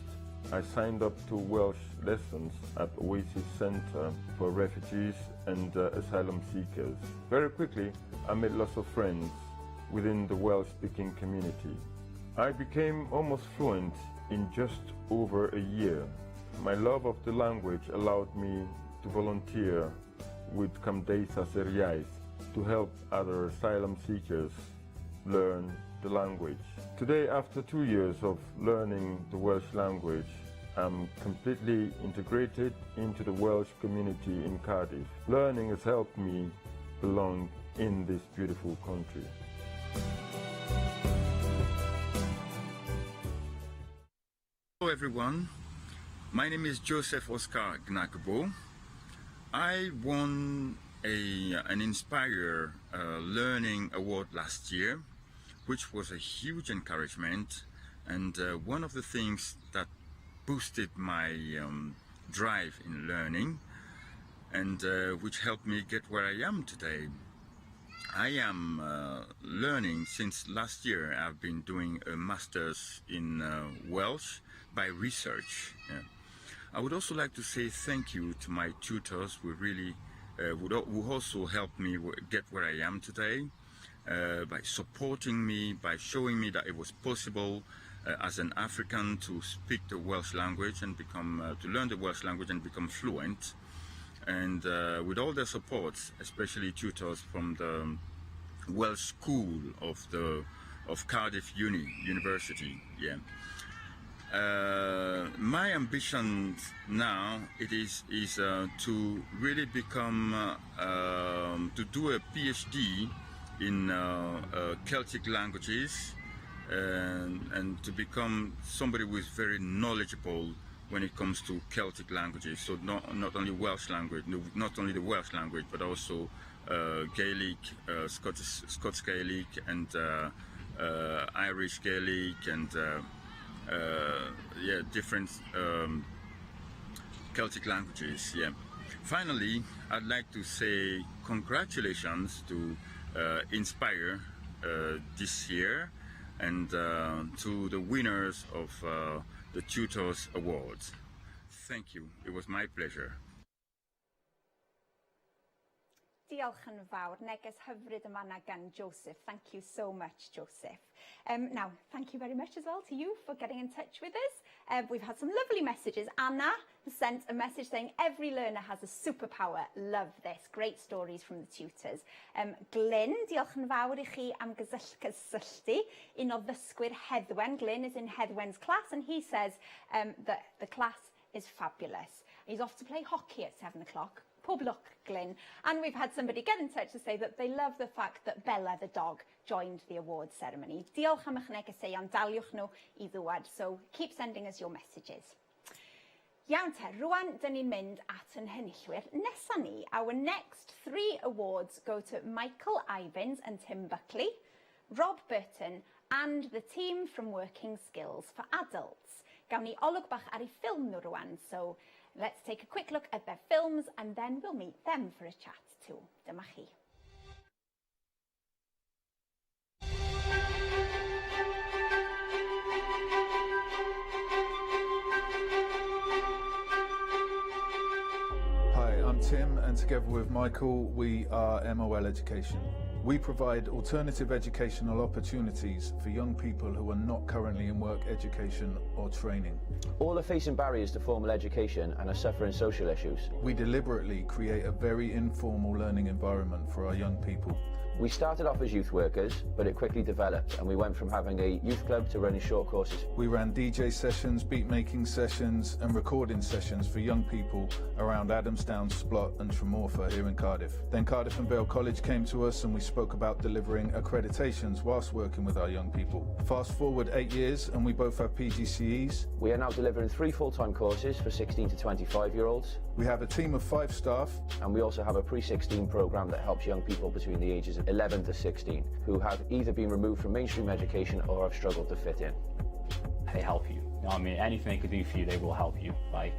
I signed up to Welsh lessons at Oasis Centre for refugees and asylum seekers. Very quickly, I made lots of friends within the Welsh-speaking community. I became almost fluent in just over a year. My love of the language allowed me to volunteer with Cymdeithas yr Iaith to help other asylum seekers learn the language. Today, after 2 years of learning the Welsh language, I'm completely integrated into the Welsh community in Cardiff. Learning has helped me belong in this beautiful country. Hello everyone, my name is Joseph Oscar Gnakabo. I won an Inspire Learning Award last year, which was a huge encouragement, and one of the things that boosted my drive in learning, and which helped me get where I am today. I am learning since last year. I've been doing a master's in Welsh by research. I would also like to say thank you to my tutors who really who also helped me get where I am today, by supporting me, by showing me that it was possible as an African to speak the Welsh language and become to learn the Welsh language and become fluent. And with all their support, especially tutors from the Welsh School of Cardiff University. My ambition now is to really become to do a PhD in Celtic languages, and to become somebody who is very knowledgeable when it comes to Celtic languages. So not only Welsh language, not only the Welsh language, but also Gaelic, Scots Gaelic, and Irish Gaelic, and different Celtic languages. Finally, I'd like to say congratulations to Inspire this year and to the winners of the Tutors Awards. Thank you. It was my pleasure. Diolch yn fawr. Neges hyfryd yma na gan Joseph. Thank you so much, Joseph. Now, thank you very much as well to you for getting in touch with us. We've had some lovely messages. Anna sent a message saying, every learner has a superpower. Love this. Great stories from the tutors. Glyn, diolch yn fawr I chi am gysylltu. Un o ddysgwyr Heddwen. Glyn is in Heddwen's class and he says that the class is fabulous. He's off to play hockey at 7 o'clock. Pob luck, Glyn. And we've had somebody get in touch to say that they love the fact that Bella the dog joined the awards ceremony. Diolch am eich negeseuon, daliwch nhw I ddwad, so keep sending us your messages. Iawn te, rwan dyn ni'n mynd at yn henillwyr. Nesa ni, our next 3 awards go to Michael Ivins and Tim Buckley, Rob Burton and the team from Working Skills for Adults. Gawn ni olwg bach ar I ffilm nhw rwan, so let's take a quick look at their films and then we'll meet them for a chat too. Dyma chi. Hi, I'm Tim and together with Michael we are MOL Education. We provide alternative educational opportunities for young people who are not currently in work, education or training. All are facing barriers to formal education and are suffering social issues. We deliberately create a very informal learning environment for our young people. We started off as youth workers, but it quickly developed and we went from having a youth club to running short courses. We ran DJ sessions, beat making sessions and recording sessions for young people around Adamsdown, Splot and Tremorfa here in Cardiff. Then Cardiff and Vale College came to us and we spoke about delivering accreditations whilst working with our young people. Fast forward 8 years and we both have PGCEs. We are now delivering 3 full-time courses for 16 to 25-year-olds. We have a team of 5 staff. And we also have a pre-16 programme that helps young people between the ages of 11 to 16 who have either been removed from mainstream education or have struggled to fit in. They help you. You know what I mean? Anything they could do for you, they will help you. Like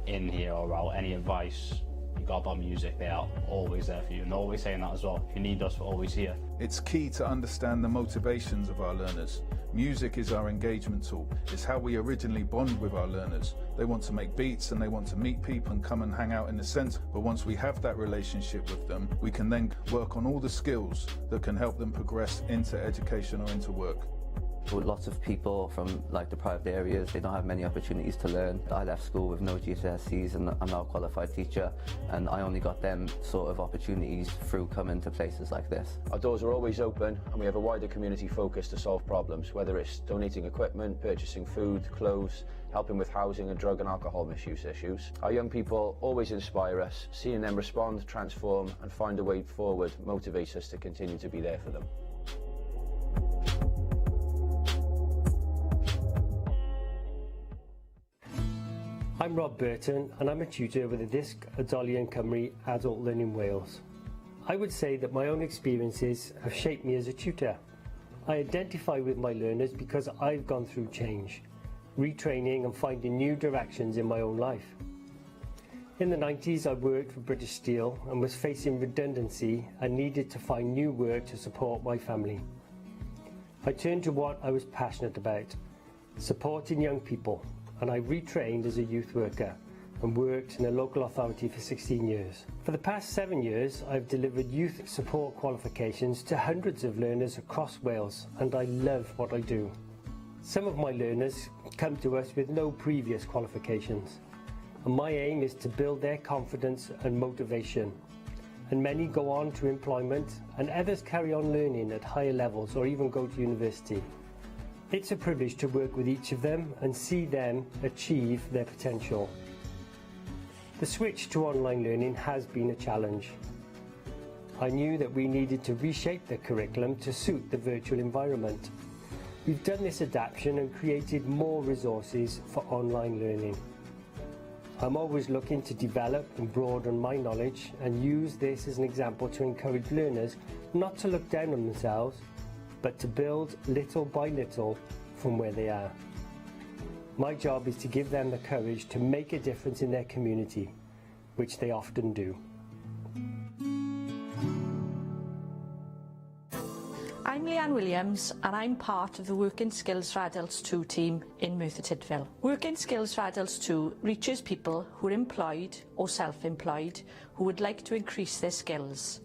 in here or out, any advice you got about music, they are always there for you. And always saying that as well. If you need us, we're always here. It's key to understand the motivations of our learners. Music is our engagement tool. It's how we originally bond with our learners. They want to make beats and they want to meet people and come and hang out in the centre. But once we have that relationship with them, we can then work on all the skills that can help them progress into education or into work. Lots of people from like deprived areas, they don't have many opportunities to learn. I left school with no GCSEs and I'm now a qualified teacher and I only got them sort of opportunities through coming to places like this. Our doors are always open and we have a wider community focus to solve problems, whether it's donating equipment, purchasing food, clothes, helping with housing and drug and alcohol misuse issues. Our young people always inspire us. Seeing them respond, transform and find a way forward motivates us to continue to be there for them. I'm Rob Burton and I'm a tutor with the Dysg Oedolion Cymru Adult Learning Wales. I would say that my own experiences have shaped me as a tutor. I identify with my learners because I've gone through change, retraining and finding new directions in my own life. In the 90s I worked for British Steel and was facing redundancy and needed to find new work to support my family. I turned to what I was passionate about, supporting young people. And I retrained as a youth worker and worked in a local authority for 16 years. For the past 7 years, I've delivered youth support qualifications to hundreds of learners across Wales, and I love what I do. Some of my learners come to us with no previous qualifications, and my aim is to build their confidence and motivation. And many go on to employment, and others carry on learning at higher levels or even go to university. It's a privilege to work with each of them and see them achieve their potential. The switch to online learning has been a challenge. I knew that we needed to reshape the curriculum to suit the virtual environment. We've done this adaptation and created more resources for online learning. I'm always looking to develop and broaden my knowledge and use this as an example to encourage learners not to look down on themselves, but to build little by little from where they are. My job is to give them the courage to make a difference in their community, which they often do. I'm Leanne Williams and I'm part of the Working Skills for Adults 2 team in Merthyr Tydfil. Working Skills for Adults 2 reaches people who are employed or self-employed who would like to increase their skills.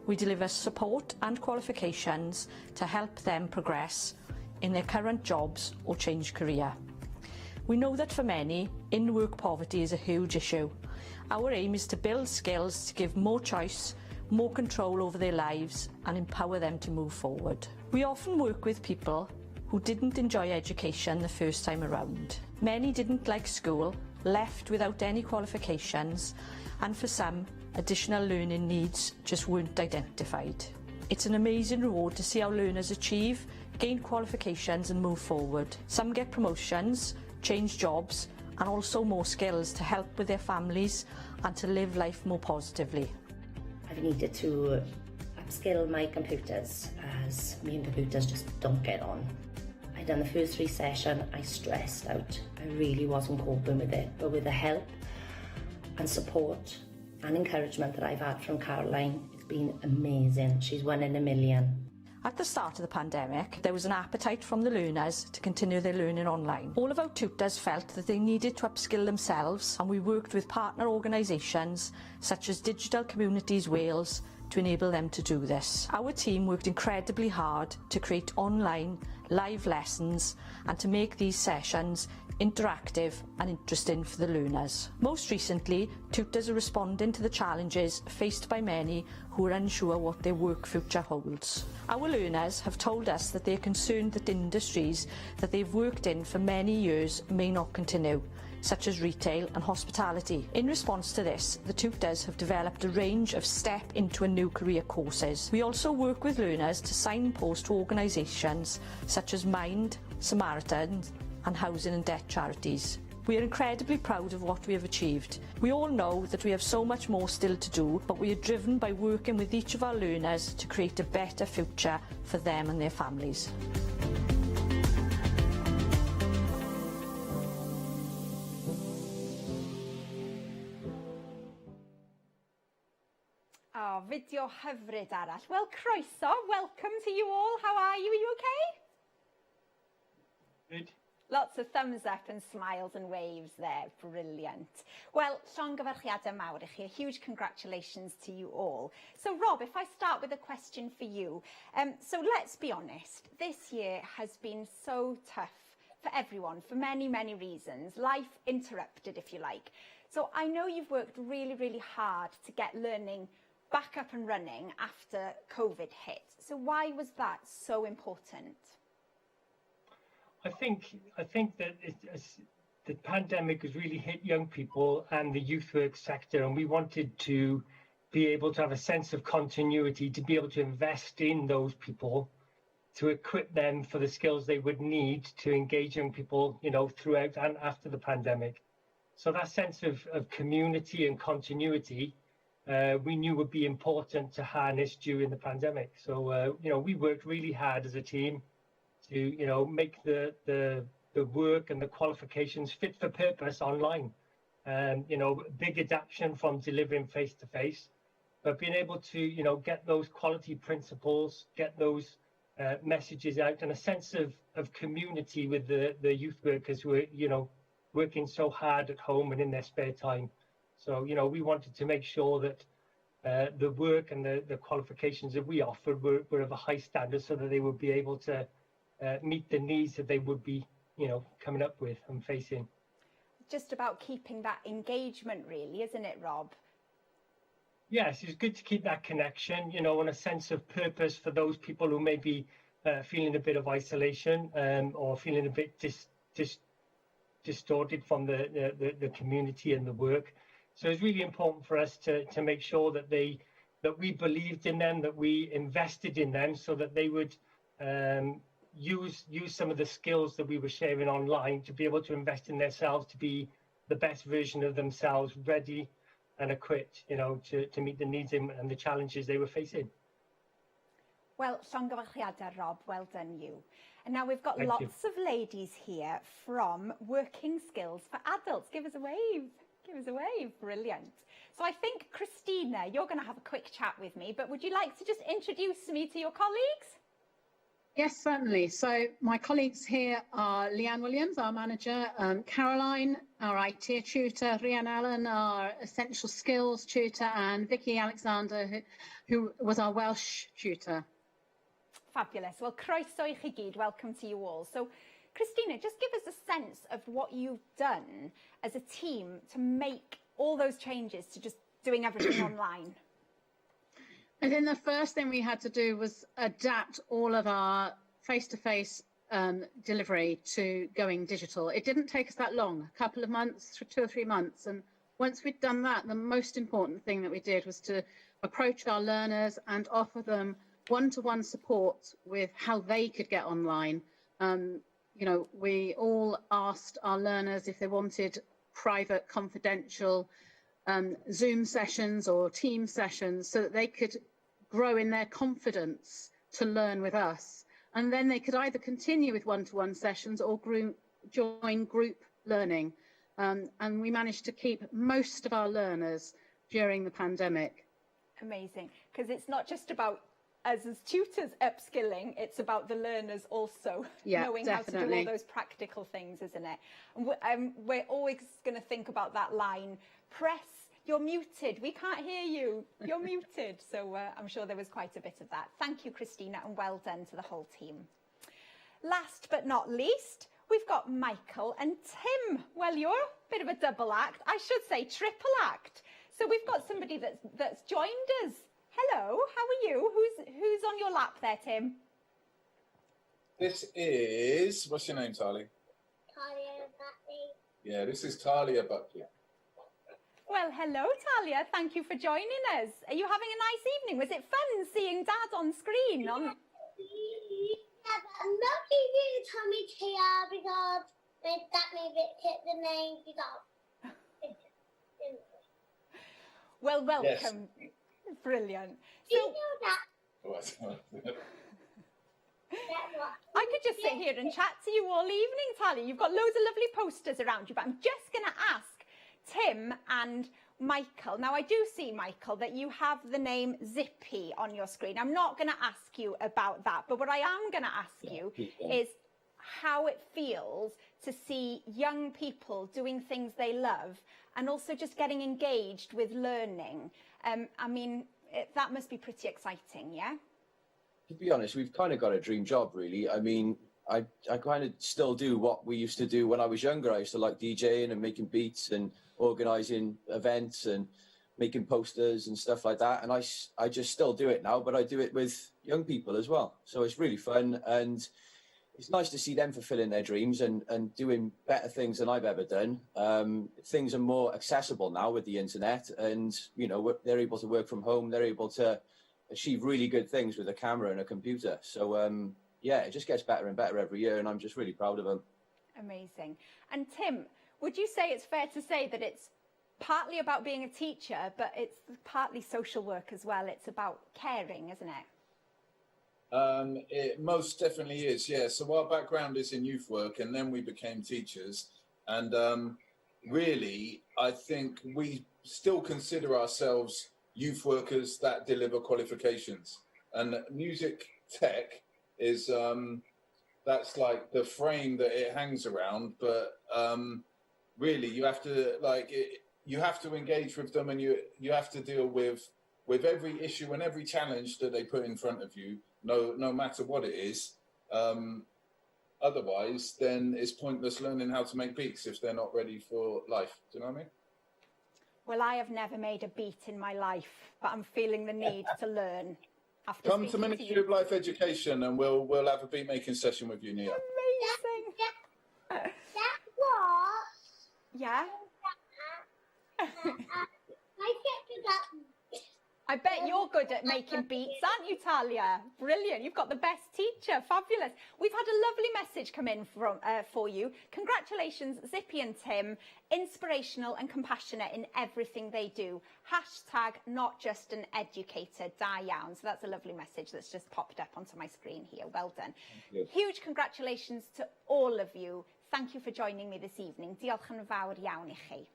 We deliver support and qualifications to help them progress in their current jobs or change career. We know that for many, in-work poverty is a huge issue. Our aim is to build skills to give more choice, more control over their lives and empower them to move forward. We often work with people who didn't enjoy education the first time around. Many didn't like school, left without any qualifications, and for some, additional learning needs just weren't identified. It's an amazing reward to see our learners achieve, gain qualifications and move forward. Some get promotions, change jobs, and also more skills to help with their families and to live life more positively. I've needed to upskill my computers as me and computers just don't get on. I'd done the first 3 sessions, I stressed out. I really wasn't coping with it, but with the help and support and encouragement that I've had from Caroline, it's been amazing. She's 1 in a million. At the start of the pandemic, there was an appetite from the learners to continue their learning online. All of our tutors felt that they needed to upskill themselves, and we worked with partner organisations such as Digital Communities Wales to enable them to do this. Our team worked incredibly hard to create online, live lessons and to make these sessions interactive and interesting for the learners. Most recently, tutors are responding to the challenges faced by many who are unsure what their work future holds. Our learners have told us that they are concerned that industries that they've worked in for many years may not continue, such as retail and hospitality. In response to this, the tutors have developed a range of step into a new career courses. We also work with learners to signpost to organisations such as Mind, Samaritans and housing and debt charities. We are incredibly proud of what we have achieved. We all know that we have so much more still to do, but we are driven by working with each of our learners to create a better future for them and their families. Oh, fideo hyfryd arall. Wel, croeso, welcome to you all. How are you? Are you okay? Good. Lots of thumbs up and smiles and waves there. Brilliant. Well, llongyfarchiadau mawr I chi. A huge congratulations to you all. So, Rob, if I start with a question for you. So let's be honest, this year has been so tough for everyone for many, many reasons. Life interrupted, if you like. So I know you've worked really, really hard to get learning back up and running after COVID hit. So why was that so important? I think that the pandemic has really hit young people and the youth work sector, and we wanted to be able to have a sense of continuity, to be able to invest in those people, to equip them for the skills they would need to engage young people, you know, throughout and after the pandemic. So that sense of community and continuity, we knew would be important to harness during the pandemic. So, you know, we worked really hard as a team to, you know, make the work and the qualifications fit for purpose online. You know, big adaptation from delivering face to face, but being able to, you know, get those quality principles, get those messages out, and a sense of community with the youth workers who are, you know, working so hard at home and in their spare time. So, you know, we wanted to make sure that the work and the qualifications that we offered were of a high standard, so that they would be able to meet the needs that they would be, you know, coming up with and facing. Just about keeping that engagement, really, isn't it, Rob? Yes, it's good to keep that connection, you know, and a sense of purpose for those people who may be feeling a bit of isolation or feeling a bit distorted from the community and the work. So it's really important for us to make sure that we believed in them, that we invested in them, so that they would use some of the skills that we were sharing online to be able to invest in themselves, to be the best version of themselves, ready and equipped, you know, to meet the needs and the challenges they were facing. Well, llongyfarchiadau, Rob, well done you. And now we've got lots of ladies here from Working Skills for Adults. Give us a wave. Give us a wave. Brilliant. So I think, Christina, you're going to have a quick chat with me, but would you like to just introduce me to your colleagues? Yes, certainly. So my colleagues here are Leanne Williams, our manager, Caroline, our IT tutor, Rhian Allen, our essential skills tutor, and Vicky Alexander, who was our Welsh tutor. Fabulous. Well, croeso I chi gyd. Welcome to you all. So, Christina, just give us a sense of what you've done as a team to make all those changes to just doing everything online. I think the first thing we had to do was adapt all of our face-to-face delivery to going digital. It didn't take us that long, a couple of months, 2 or 3 months. And once we'd done that, the most important thing that we did was to approach our learners and offer them one-to-one support with how they could get online. You know, we all asked our learners if they wanted private, confidential Zoom sessions or team sessions so that they could grow in their confidence to learn with us. And then they could either continue with one-to-one sessions or join group learning. And we managed to keep most of our learners during the pandemic. Amazing, because it's not just about us as tutors upskilling, it's about the learners also knowing how to do all those practical things, isn't it? And we're always going to think about that line, press, you're muted, we can't hear you, you're muted. So I'm sure there was quite a bit of that. Thank you, Christina, and well done to the whole team. Last but not least, we've got Michael and Tim. Well, you're a bit of a double act, I should say triple act. So we've got somebody that's joined us. Hello, how are you? Who's on your lap there, Tim? This is, what's your name, Talia? Talia Buckley. Yeah, this is Talia Buckley. Well, hello, Talia. Thank you for joining us. Are you having a nice evening? Was it fun seeing Dad on screen? Yeah, but I'm not giving Tommy Tia because that made it hit the name because. Well, welcome. Yes. Brilliant. So, I could just sit here and chat to you all evening, Talia. You've got loads of lovely posters around you, but I'm just going to ask Tim and Michael. Now, I do see, Michael, that you have the name Zippy on your screen. I'm not going to ask you about that, but what I am going to ask you is how it feels to see young people doing things they love and also just getting engaged with learning. I mean, that must be pretty exciting, yeah? To be honest, we've kind of got a dream job, really. I mean, I kind of still do what we used to do when I was younger. I used to like DJing and making beats and organising events and making posters and stuff like that. And I just still do it now, but I do it with young people as well. So it's really fun, and it's nice to see them fulfilling their dreams and doing better things than I've ever done. Things are more accessible now with the internet, and you know, they're able to work from home. They're able to achieve really good things with a camera and a computer. So yeah, it just gets better and better every year, and I'm just really proud of them. Amazing. And Tim, would you say it's fair to say that it's partly about being a teacher, but it's partly social work as well? It's about caring, isn't it? It most definitely is, yeah. So our background is in youth work, and then we became teachers. And really, I think we still consider ourselves youth workers that deliver qualifications. And music tech is, that's like the frame that it hangs around. But really, you have to, you have to engage with them, and you have to deal with every issue and every challenge that they put in front of you. No matter what it is. Otherwise, then it's pointless learning how to make beats if they're not ready for life. Do you know what I mean? Well, I have never made a beat in my life, but I'm feeling the need to learn. After Come to Ministry of Life Education, and we'll have a beat making session with you, Nia. Amazing. That was. Yeah. I get to that. I bet you're good at making beats, aren't you, Talia? Brilliant. You've got the best teacher. Fabulous. We've had a lovely message come in from for you. Congratulations, Zippy and Tim. Inspirational and compassionate in everything they do. Hashtag not just an educator. Da iawn. So that's a lovely message that's just popped up onto my screen here. Well done. Huge congratulations to all of you. Thank you for joining me this evening. Diolch yn fawr iawn I chi.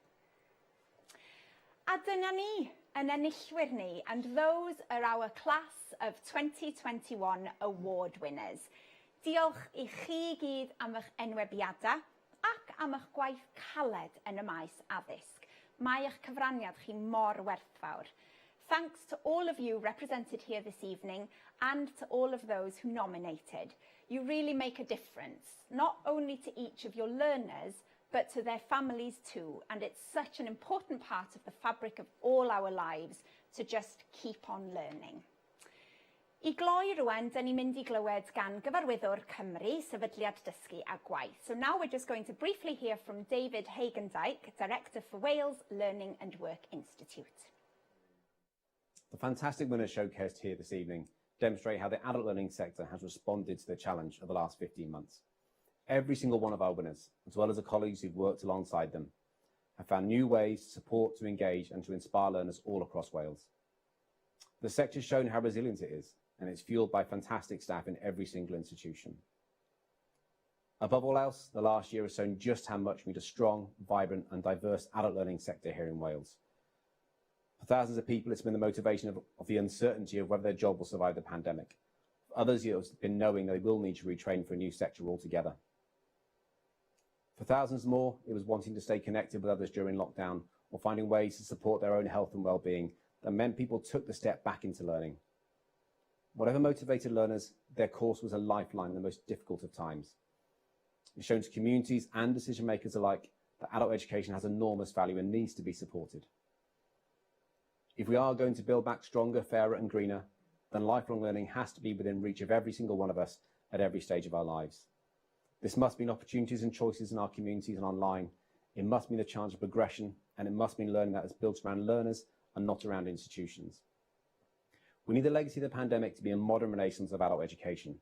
A dyna ni, yn enillwyr ni, and those are our class of 2021 award winners. Diolch I chi gyd am eich enwebiadau ac am eich gwaith caled yn y maes addysg. Mae eich cyfraniad chi mor werthfawr. Thanks to all of you represented here this evening and to all of those who nominated. You really make a difference, not only to each of your learners, but to their families too. And it's such an important part of the fabric of all our lives to just keep on learning. I gloi rwan, dyn ni'n mynd I glywed gan gyfarwyddwr Cymru, sefydliad dysgu a gwaith. So now we're just going to briefly hear from David Hagendijk, Director for Wales Learning and Work Institute. The fantastic winners showcased here this evening demonstrate how the adult learning sector has responded to the challenge of the last 15 months. Every single one of our winners, as well as the colleagues who've worked alongside them, have found new ways to support, to engage and to inspire learners all across Wales. The sector's shown how resilient it is, and it's fueled by fantastic staff in every single institution. Above all else, the last year has shown just how much we need a strong, vibrant and diverse adult learning sector here in Wales. For thousands of people, it's been the motivation of the uncertainty of whether their job will survive the pandemic. For others, it's been knowing they will need to retrain for a new sector altogether. For thousands more, it was wanting to stay connected with others during lockdown or finding ways to support their own health and well-being that meant people took the step back into learning. Whatever motivated learners, their course was a lifeline in the most difficult of times. It's shown to communities and decision makers alike that adult education has enormous value and needs to be supported. If we are going to build back stronger, fairer and greener, then lifelong learning has to be within reach of every single one of us at every stage of our lives. This must mean opportunities and choices in our communities and online. It must mean a chance of progression, and it must mean learning that is built around learners and not around institutions. We need the legacy of the pandemic to be a modern renaissance of adult education.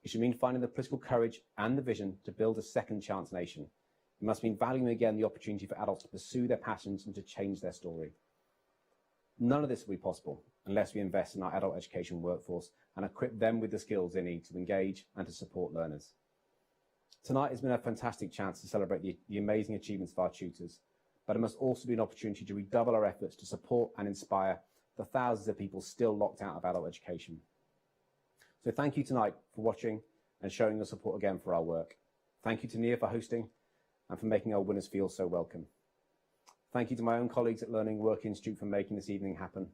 It should mean finding the political courage and the vision to build a second chance nation. It must mean valuing again the opportunity for adults to pursue their passions and to change their story. None of this will be possible unless we invest in our adult education workforce and equip them with the skills they need to engage and to support learners. Tonight has been a fantastic chance to celebrate the amazing achievements of our tutors, but it must also be an opportunity to redouble our efforts to support and inspire the thousands of people still locked out of adult education. So thank you tonight for watching and showing your support again for our work. Thank you to Nia for hosting and for making our winners feel so welcome. Thank you to my own colleagues at Learning Work Institute for making this evening happen.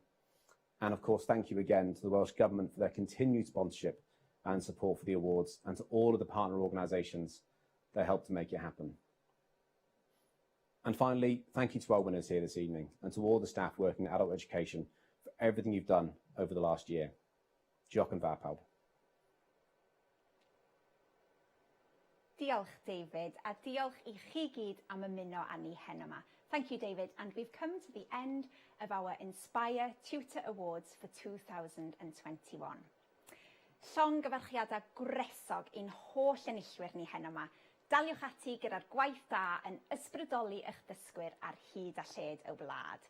And of course, thank you again to the Welsh Government for their continued sponsorship and support for the awards, and to all of the partner organisations that helped to make it happen. And finally, thank you to our winners here this evening and to all the staff working in adult education for everything you've done over the last year. Diolch yn fawr pawb. Diolch, David, a diolch I chi gyd am ymuno â ni heno yma. Thank you, David, and we've come to the end of our Inspire Tutor Awards for 2021. Llongyfarchiadau gwresog i'n holl enillwyr ni heno yma. Daliwch ati gyda'r gwaith da yn ysbrydoli eich dysgwyr ar hyd a lled y wlad.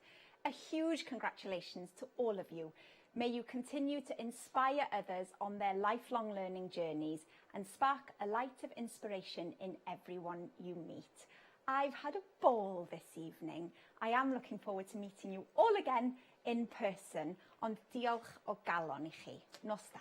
A huge congratulations to all of you. May you continue to inspire others on their lifelong learning journeys and spark a light of inspiration in everyone you meet. I've had a ball this evening. I am looking forward to meeting you all again in person, ond diolch o galon I chi. Nos da.